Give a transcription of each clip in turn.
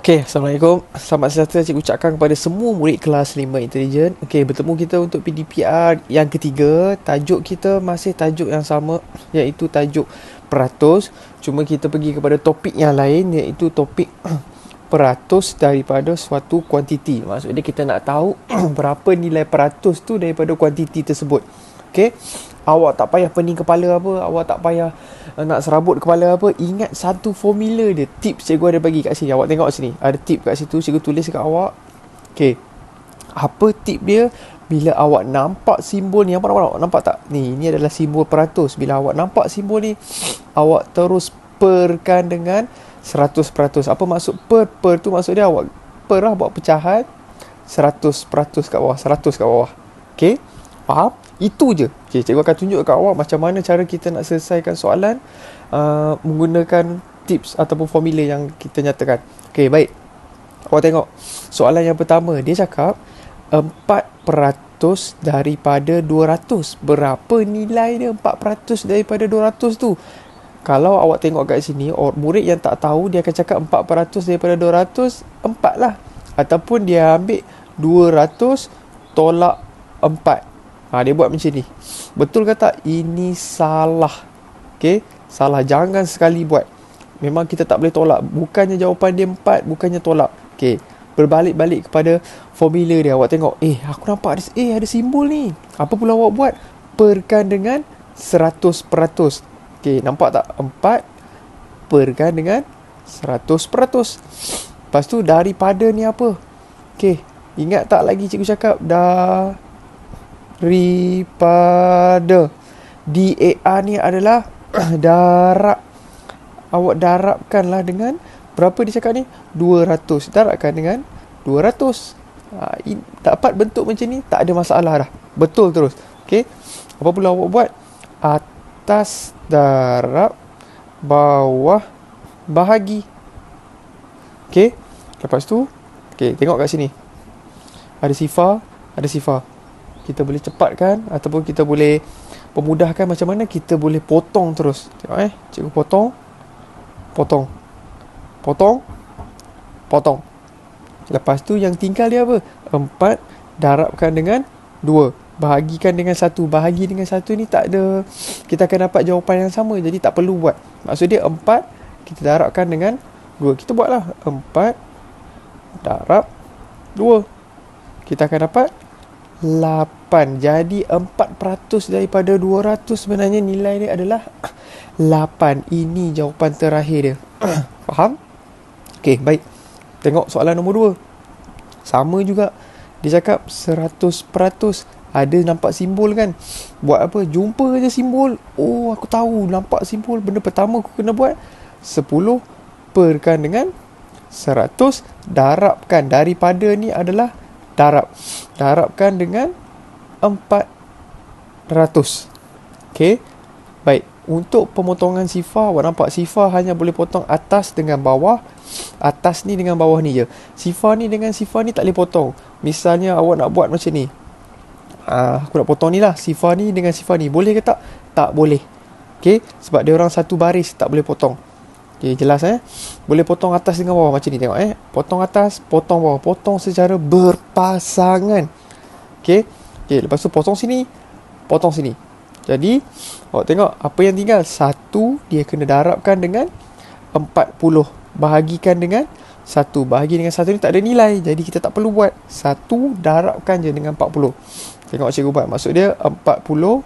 Okey, Assalamualaikum. Selamat sejahtera cikgu ucapkan kepada semua murid kelas 5 intelijen. Okey, bertemu kita untuk PDPR yang ketiga. Tajuk kita masih tajuk yang sama, iaitu tajuk peratus. Cuma kita pergi kepada topik yang lain, iaitu topik peratus daripada suatu kuantiti. Maksudnya kita nak tahu berapa nilai peratus tu daripada kuantiti tersebut. Okey, awak tak payah pening kepala apa, awak tak payah nak serabut kepala apa. Ingat satu formula dia, tips cikgu ada bagi kat sini. Awak tengok sini, ada tip kat situ, cikgu tulis kat awak. Okey, apa tip dia? Bila awak nampak simbol ni, awak nampak tak? Ni adalah simbol peratus. Bila awak nampak simbol ni, awak terus perkan dengan 100%. Apa maksud per? Per tu maksud dia awak per lah, buat pecahan 100% kat bawah, 100 kat bawah. Okey, faham? Itu je. Okay, cikgu akan tunjuk kat awak macam mana cara kita nak selesaikan soalan menggunakan tips ataupun formula yang kita nyatakan. Okay, baik. Awak tengok soalan yang pertama. Dia cakap 4% daripada 200. Berapa nilai dia 4% daripada 200 tu? Kalau awak tengok kat sini, murid yang tak tahu, dia akan cakap 4% daripada 200, 4 lah. Ataupun dia ambil 200 tolak 4. Dia buat macam ni. Betul ke tak? Ini salah. Okay? Salah. Jangan sekali buat. Memang kita tak boleh tolak. Bukannya jawapan dia 4, bukannya tolak. Okay. Berbalik-balik kepada formula dia. Awak tengok. Aku nampak ada simbol ni. Apa pula awak buat? Perkan dengan 100%. Okay. Nampak tak? 4 perkan dengan 100%. Lepas tu daripada ni apa? Okay. Ingat tak lagi cikgu cakap? Daripada DAR ni adalah darab. Awak darabkanlah dengan berapa dia cakap ni? 200. Darabkan dengan 200. Dapat bentuk macam ni, tak ada masalah dah. Betul terus. Okey. Apa pula awak buat? Atas darab, bawah bahagi. Okey. Lepas tu, okey, tengok kat sini. Ada sifar, ada sifar. Kita boleh cepatkan ataupun kita boleh pemudahkan macam mana kita boleh potong terus. Tengok cikgu potong. Lepas tu yang tinggal dia apa? 4 darabkan dengan 2. Bahagikan dengan 1. Bahagi dengan 1 ni tak ada, kita akan dapat jawapan yang sama. Jadi tak perlu buat. Maksud dia 4 kita darabkan dengan 2. Kita buatlah 4 darab 2. Kita akan dapat 8. Jadi 4% daripada 200 sebenarnya nilai dia adalah 8. Ini jawapan terakhir dia. Faham? Okey, baik. Tengok soalan nombor 2. Sama juga. Dia cakap 100%. Ada nampak simbol kan? Buat apa? Jumpa je simbol. Oh, aku tahu. Nampak simbol. Benda pertama aku kena buat 10 perkan dengan 100. Darabkan. Daripada ni adalah darabkan dengan 400. Okey. Baik. Untuk pemotongan sifar, awak nampak sifar hanya boleh potong atas dengan bawah. Atas ni dengan bawah ni je. Sifar ni dengan sifar ni tak boleh potong. Misalnya awak nak buat macam ni. Aku nak potong ni lah. Sifar ni dengan sifar ni. Boleh ke tak? Tak boleh. Okey. Sebab dia orang satu baris, tak boleh potong. Okay, jelas Boleh potong atas dengan bawah macam ni, tengok potong atas, potong bawah, potong secara berpasangan. Okay, lepas tu potong sini, potong sini. Jadi awak tengok apa yang tinggal. 1 dia kena darabkan dengan 40. Bahagikan dengan 1. Bahagi dengan 1 ni tak ada nilai, jadi kita tak perlu buat. 1 darabkan je dengan 40. Tengok cikgu buat. Maksud dia 40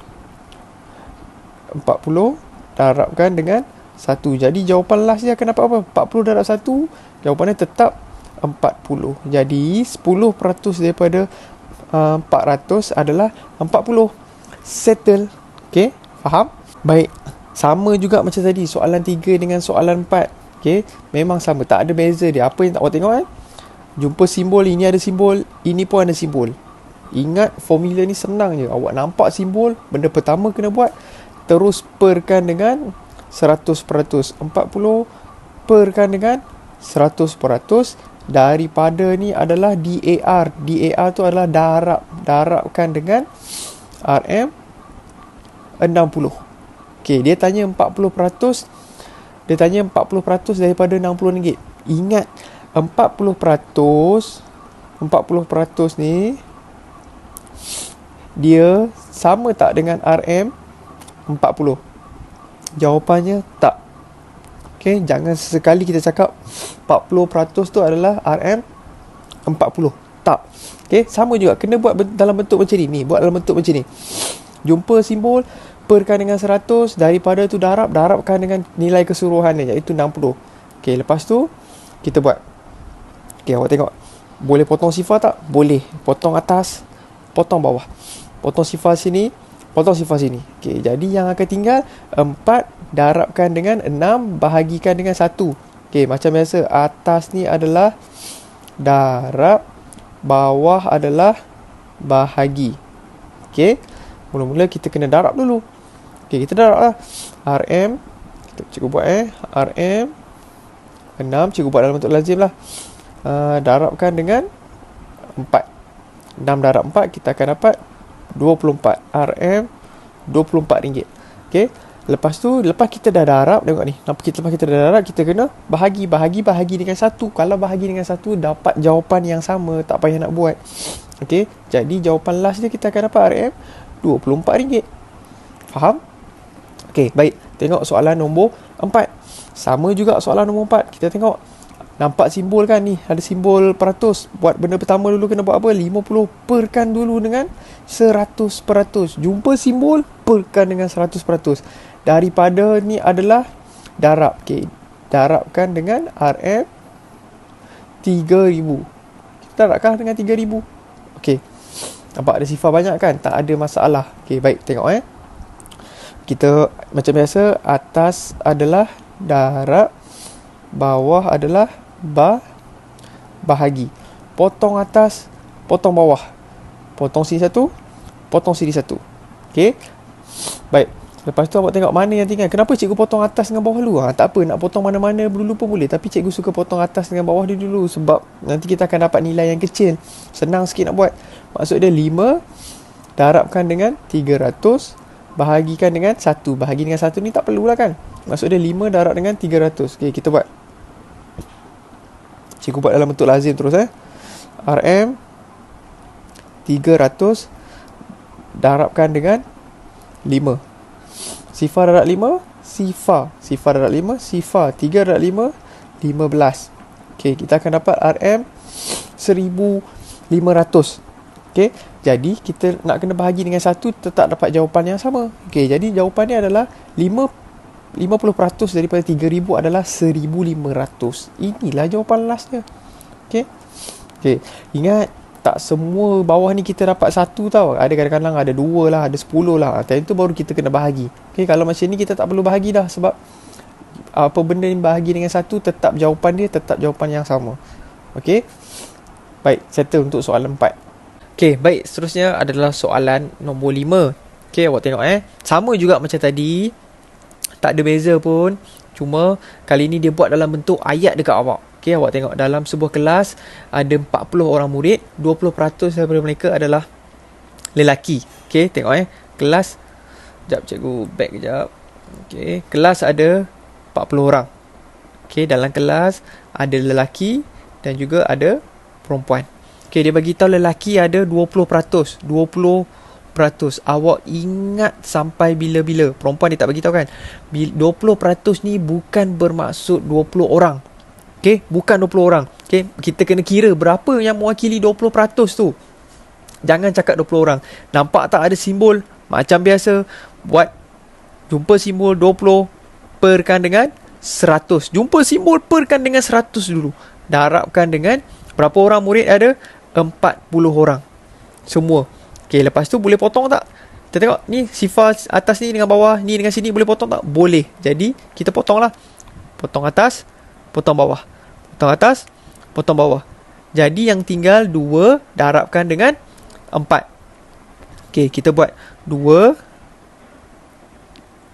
darabkan dengan 1. Jadi jawapan last dia akan dapat apa? 40 darab 1. Jawapannya tetap 40. Jadi 10% daripada 400 adalah 40. Settle. Okay, faham? Baik. Sama juga macam tadi. Soalan 3 dengan soalan 4. Okay, memang sama. Tak ada beza dia. Apa yang awak tengok jumpa simbol, ini ada simbol, ini pun ada simbol. Ingat formula ni senang je. Awak nampak simbol, benda pertama kena buat, terus perkan dengan 100%. 40 perkan dengan 100%. Daripada ni adalah DAR. DAR tu adalah darabkan dengan RM60. Okey, dia tanya 40%. Dia tanya 40% daripada RM60. Ingat, 40% 40% ni dia sama tak dengan RM 40? Jawapannya tak. Okay, jangan sesekali kita cakap 40% tu adalah RM 40. Tak. Okay, sama juga. Kena buat dalam bentuk macam ni. Buat dalam bentuk macam ni. Jumpa simbol, perkan dengan 100. Daripada tu darabkan dengan nilai keseluruhannya, iaitu 60. Okay, lepas tu kita buat. Okay, awak tengok. Boleh potong sifar tak? Boleh. Potong atas, potong bawah. Potong sifar sini, potong sifar sini. Okay, jadi yang akan tinggal 4 darabkan dengan 6 bahagikan dengan 1. Okay, macam biasa. Atas ni adalah darab, bawah adalah bahagi. Okay, mula-mula kita kena darab dulu. Okay, kita darab lah. RM, cikgu buat RM 6, cikgu buat dalam bentuk lazim lah. Darabkan dengan 4. 6 darab 4, kita akan dapat 24. RM RM24. Okay, lepas tu, lepas kita dah darab, tengok ni, lepas kita dah darab, kita kena bahagi dengan 1. Kalau bahagi dengan 1, dapat jawapan yang sama, tak payah nak buat. Okay, jadi jawapan last dia kita akan dapat RM RM24. Faham? Okay, baik. Tengok soalan nombor 4. Sama juga soalan nombor 4. Kita tengok, nampak simbol kan ni, ada simbol peratus. Buat benda pertama dulu kena buat apa? 50 perkan dulu dengan 100%. Jumpa simbol, perkan dengan 100%. Daripada ni adalah darab. Okay, darabkan dengan RM 3000. Kita darabkan dengan 3000. Okay, nampak ada sifar banyak kan? Tak ada masalah. Okay, baik, tengok kita macam biasa, atas adalah darab, bawah adalah bahagi. Potong atas, potong bawah. Potong sini 1, potong sini 1. Okay, baik. Lepas tu awak tengok mana yang tinggal. Kenapa cikgu potong atas dengan bawah dulu? Tak apa, nak potong mana-mana dulu pun boleh. Tapi cikgu suka potong atas dengan bawah dia dulu. Sebab nanti kita akan dapat nilai yang kecil. Senang sikit nak buat. Maksud dia 5 darabkan dengan 300 bahagikan dengan 1. Bahagi dengan 1 ni tak perlulah kan. Maksud dia 5 darab dengan 300. Okay, kita buat. Cikgu buat dalam bentuk lazim terus RM 300 darabkan dengan 5. Sifar darab 5, sifar. Sifar darab 5, sifar. 3 darab 5, 15. Okay, kita akan dapat RM 1500. Okay, jadi kita nak kena bahagi dengan 1, tetap dapat jawapan yang sama. Okay, jadi jawapannya adalah 50% daripada 3000 adalah 1500. Inilah jawapan lastnya. Okay, okay, ingat, tak semua bawah ni kita dapat 1 tau. Ada kadang-kadang ada 2 lah, ada 10 lah. Time tu baru kita kena bahagi. Okay, kalau macam ni kita tak perlu bahagi dah. Sebab apa benda ni bahagi dengan 1, tetap jawapan dia tetap jawapan yang sama. Okay, baik, settle untuk soalan 4. Okay, baik, seterusnya adalah soalan nombor 5. Okay, awak tengok sama juga macam tadi. Tak ada beza pun. Cuma kali ni dia buat dalam bentuk ayat dekat awak. Okay, awak tengok dalam sebuah kelas ada 40 orang murid. 20% daripada mereka adalah lelaki. Okay, tengok kelas. Sekejap, cikgu back kejap. Okay, kelas ada 40 orang. Okay, dalam kelas ada lelaki dan juga ada perempuan. Okay, dia bagi tahu lelaki ada 20%. 20%. Awak ingat sampai bila-bila. Perempuan dia tak bagi tahu kan. 20% ni bukan bermaksud 20 orang. Okay, bukan 20 orang. Okay, kita kena kira berapa yang mewakili 20% tu. Jangan cakap 20 orang. Nampak tak ada simbol? Macam biasa, buat jumpa simbol 20 perkan dengan 100. Jumpa simbol perkan dengan 100 dulu. Darabkan dengan berapa orang murid ada? 40 orang. Semua. Okay, lepas tu boleh potong tak? Kita tengok ni sifar atas ni dengan bawah, ni dengan sini boleh potong tak? Boleh. Jadi kita potong lah. Potong atas, potong bawah. Potong atas, potong bawah. Jadi yang tinggal 2 darabkan dengan 4. Okay, kita buat 2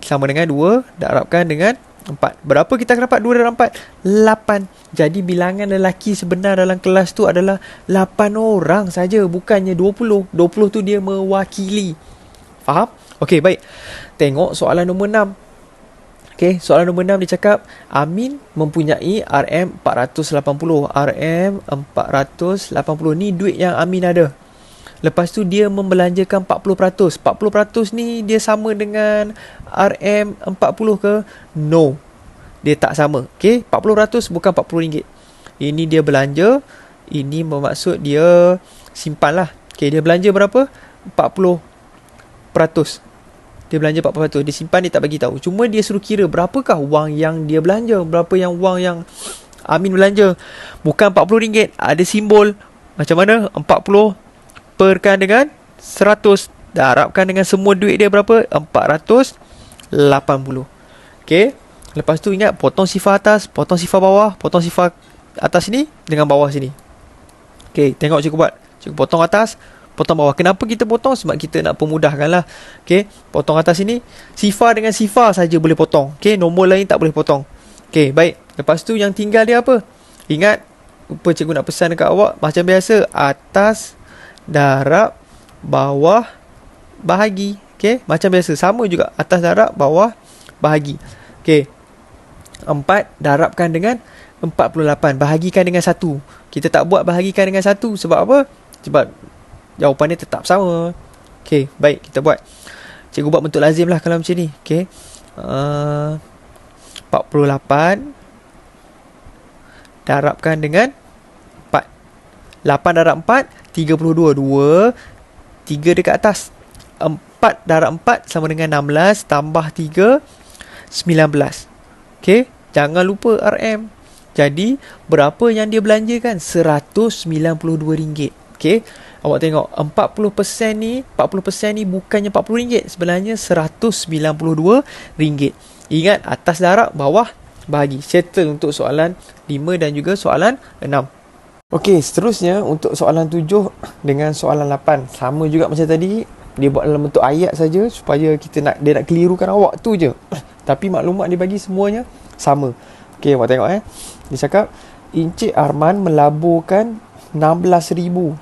sama dengan 2 darabkan dengan 4. Berapa kita akan dapat 2 darab 4? 8. Jadi bilangan lelaki sebenar dalam kelas tu adalah 8 orang saja, bukannya 20. 20 tu dia mewakili. Faham? Okey, baik. Tengok soalan nombor 6. Okay, soalan nombor 6 dia cakap Amin mempunyai RM480. RM480 ni duit yang Amin ada. Lepas tu dia membelanjakan 40%. 40% ni dia sama dengan RM40 ke? No, dia tak sama. Okay, 40% bukan RM40. Ini dia belanja. Ini bermaksud dia simpan lah. Okay, dia belanja berapa? 40%. Dia belanja 40%. Dia simpan, dia tak bagi tahu. Cuma dia suruh kira berapakah wang yang dia belanja. Berapa yang wang yang Amin belanja. Bukan RM40. Ada simbol. Macam mana? 40 perkan dengan 100. Darabkan dengan semua duit dia berapa? 480. Okay. Lepas tu ingat, potong sifar atas, potong sifar bawah, potong sifar atas sini dengan bawah sini. Okay, tengok cikgu buat. Cikgu potong atas, potong bawah. Kenapa kita potong? Sebab kita nak permudahkan lah. Okay, potong atas sini, sifar dengan sifar saja boleh potong. Okay, nombor lain tak boleh potong. Okay, baik. Lepas tu yang tinggal dia apa? Ingat, lupa cikgu nak pesan dekat awak. Macam biasa, atas darab, bawah bahagi. Okay, macam biasa. Sama juga, atas darab, bawah bahagi. Okay, 4 darabkan dengan 48. Bahagikan dengan 1. Kita tak buat bahagikan dengan 1. Sebab apa? Sebab jawapannya tetap sama. Okay, baik, kita buat. Cikgu buat bentuk lazim lah kalau macam ni. Okay, 48 darabkan dengan 4. 8 darab 4 32. 2 3 dekat atas. 4 darab 4 sama dengan 16. Tambah 3 19. Okay, jangan lupa RM. Jadi berapa yang dia belanjakan? RM192. Okay, awak tengok 40% ni, 40% ni bukannya RM40. Sebenarnya RM192. Ingat, atas darab, bawah bahagi. Settle untuk soalan 5 dan juga soalan 6. Okey, seterusnya untuk soalan 7 dengan soalan 8. Sama juga macam tadi. Dia buat dalam bentuk ayat saja supaya dia nak kelirukan awak tu je. Tapi maklumat dia bagi semuanya sama. Okey, awak tengok Dia cakap Encik Arman melaburkan 16,000.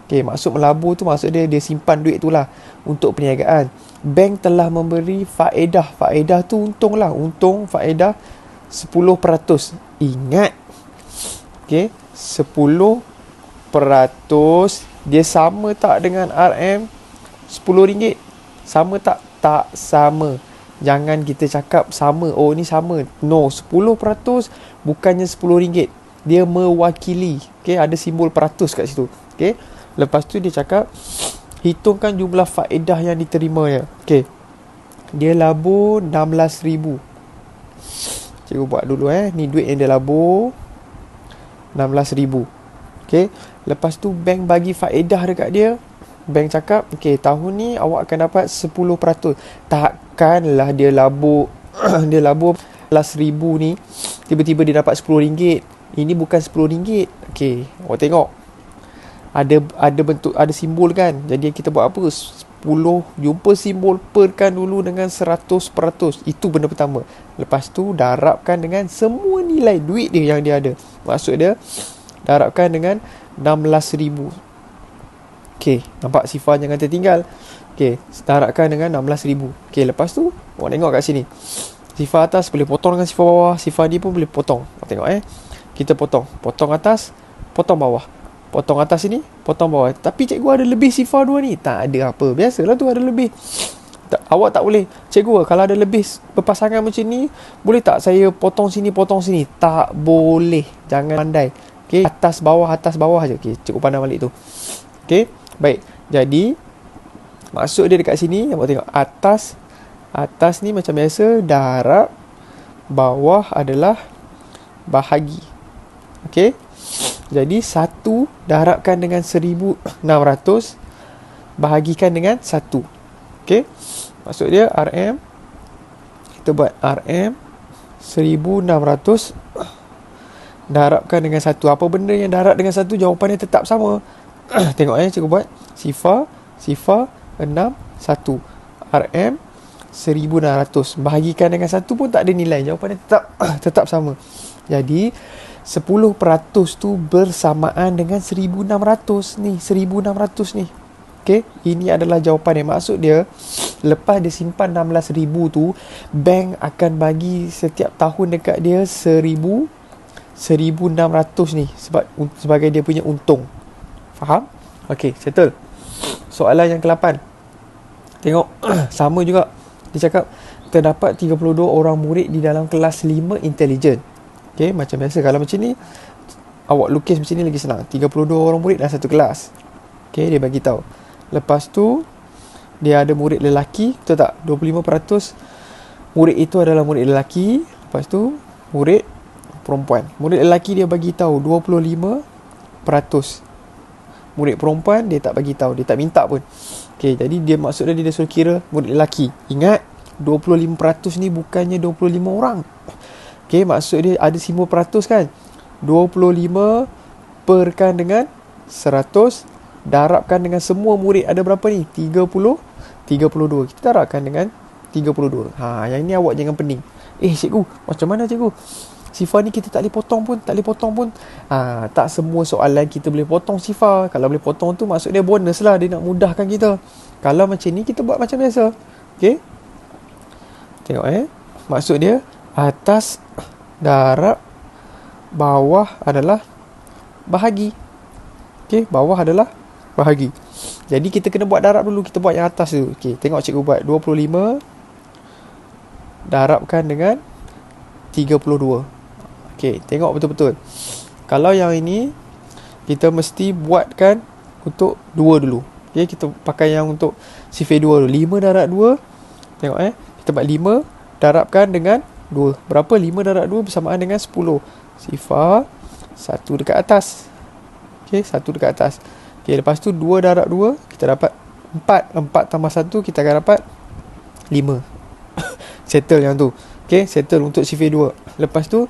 Okey, maksud melabur tu maksud dia simpan duit tu lah untuk perniagaan. Bank telah memberi faedah. Faedah tu untung lah. Untung faedah 10%. Ingat. Okey, 10% dia sama tak dengan RM RM10? Sama tak? Tak sama. Jangan kita cakap sama. Oh, ni sama. No, 10% bukannya RM10. Dia mewakili. Okay, ada simbol peratus kat situ. Okay, lepas tu dia cakap hitungkan jumlah faedah yang diterimanya. Okay, dia labur 16,000. Cikgu buat dulu ni duit yang dia labur 16,000. Okay, lepas tu bank bagi faedah dekat dia. Bank cakap, okay, tahun ni awak akan dapat 10%. Takkanlah dia labur dia labur 16,000 ni tiba-tiba dia dapat RM10. Ini bukan RM10. Okay, awak tengok ada bentuk, ada simbol kan. Jadi kita buat apa? 10, jumpa simbol, perkan dulu dengan 100%. Itu benda pertama. Lepas tu darabkan dengan semua nilai duit dia yang dia ada. Maksud dia darabkan dengan 16,000. Okay, nampak sifar jangan tertinggal. Okay, darabkan dengan 16,000. Okay, lepas tu awak tengok kat sini. Sifar atas boleh potong dengan sifar bawah. Sifar ni pun boleh potong. Awak tengok kita potong. Potong atas, potong bawah. Potong atas sini, potong bawah. Tapi cikgu ada lebih sifar 2 ni. Tak ada apa. Biasalah tu ada lebih. Awak tak boleh. Cikgu, kalau ada lebih berpasangan macam ni, boleh tak saya potong sini, potong sini? Tak boleh. Jangan pandai. Okay, atas bawah je. Okay, cikgu pandang balik tu. Okay, baik. Jadi maksud dia dekat sini, awak tengok atas ni macam biasa, darab, bawah adalah bahagi. Okay, jadi 1 darabkan dengan 1,600, bahagikan dengan 1. Okay, maksud dia RM, kita buat RM 1,600 darabkan dengan 1. Apa benda yang darab dengan 1? Jawapannya tetap sama. Tengok cikgu buat sifar 6 1 RM 1,600 bahagikan dengan 1 pun tak ada nilai. Jawapannya tetap sama. Jadi 10% tu bersamaan dengan 1,600 ni. 1,600 ni. Okay, ini adalah jawapan yang maksud dia Lepas dia simpan 16,000 tu, bank akan bagi setiap tahun dekat dia 1,600 ni sebagai dia punya untung. Faham? Okey, settle. Soalan yang ke-8. Tengok, sama juga. Dia cakap terdapat 32 orang murid di dalam kelas 5 intelijen. Okey, macam biasa kalau macam ni awak lukis macam ni lagi senang. 32 orang murid dalam satu kelas. Okey, dia bagi tahu. Lepas tu dia ada murid lelaki, betul tak? 25% murid itu adalah murid lelaki. Lepas tu murid perempuan. Murid lelaki dia bagi tahu 25%. Murid perempuan dia tak bagi tahu, dia tak minta pun. Okey, jadi dia maksudnya dia suruh kira murid lelaki. Ingat 25% ni bukannya 25 orang. Okey, maksud dia ada 5% kan? 25 perkan dengan 100 darabkan dengan semua murid ada berapa ni? 32. Kita darabkan dengan 32. Yang ni awak jangan pening. Cikgu, macam mana cikgu? Sifar ni kita tak boleh potong pun. Tak semua soalan kita boleh potong sifar. Kalau boleh potong tu maksud dia bonus lah, dia nak mudahkan kita. Kalau macam ni kita buat macam biasa. Okey? Tengok maksud dia atas darab bawah adalah bahagi. Okey, bawah adalah bahagi. Jadi kita kena buat darab dulu, kita buat yang atas tu. Okey, tengok cikgu buat 25 darabkan dengan 32. Okey, tengok betul-betul. Kalau yang ini kita mesti buatkan untuk 2 dulu. Okey, kita pakai yang untuk sifar 2 dulu. 5 darab 2. Tengok kita buat 5 darabkan dengan 2. Berapa? 5 darab 2 bersamaan dengan 10. Sifar 1 dekat atas. Okey, 1 dekat atas. Okey, lepas tu 2 darab 2 kita dapat 4. 4 tambah 1 kita akan dapat 5. Settle yang tu. Okey, settle untuk sifar 2. Lepas tu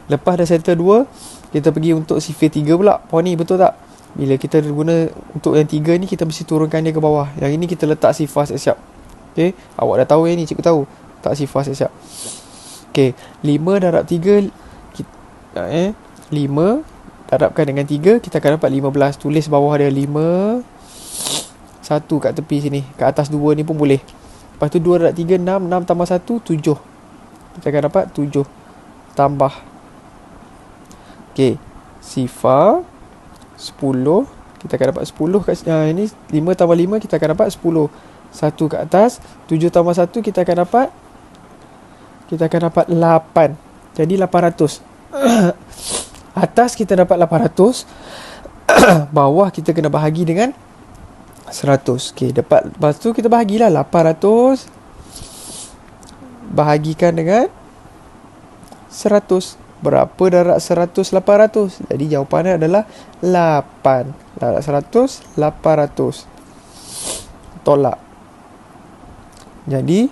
lepas dah settle 2, kita pergi untuk sifar 3 pula. Puan ni betul tak? Bila kita guna untuk yang 3 ni, kita mesti turunkan dia ke bawah. Yang ini kita letak sifar siap-siap. Okey, awak dah tahu yang ni, cikgu tahu. Tak sifar siap-siap. Okey, 5 darab 3 5 darabkan dengan 3 kita akan dapat 15. Tulis bawah dia 5 1 kat tepi sini. Kat atas 2 ni pun boleh. Lepas tu 2 darab 3 6. 6 tambah 1 7. Kita akan dapat 7 tambah. Okey, sifar 10 kita akan dapat 10 kat ini 5 tambah 5 kita akan dapat 10. 1 kat atas, 7 tambah 1 kita akan dapat 8. Jadi 800. Atas kita dapat 800. Bawah kita kena bahagi dengan 100. Okey, lepas tu kita bahagilah 800 bahagikan dengan 100. Berapa darab 100 800? Jadi jawapannya adalah 8. Darab 100 800. Tolak. Jadi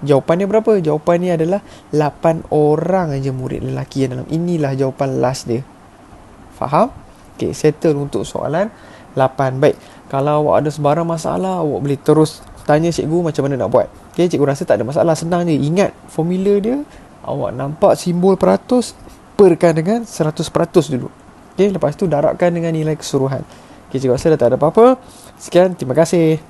jawapannya berapa? Jawapannya adalah 8 orang aja murid lelaki yang dalam. Inilah jawapan last dia. Faham? Okey, settle untuk soalan 8. Baik. Kalau awak ada sebarang masalah, awak boleh terus tanya cikgu macam mana nak buat. Okey, cikgu rasa tak ada masalah, senang je. Ingat formula dia, awak nampak simbol peratus, perkan dengan 100% dulu. Okey, lepas tu darabkan dengan nilai keseluruhan. Okey, cikgu rasa dah tak ada apa-apa. Sekian, terima kasih.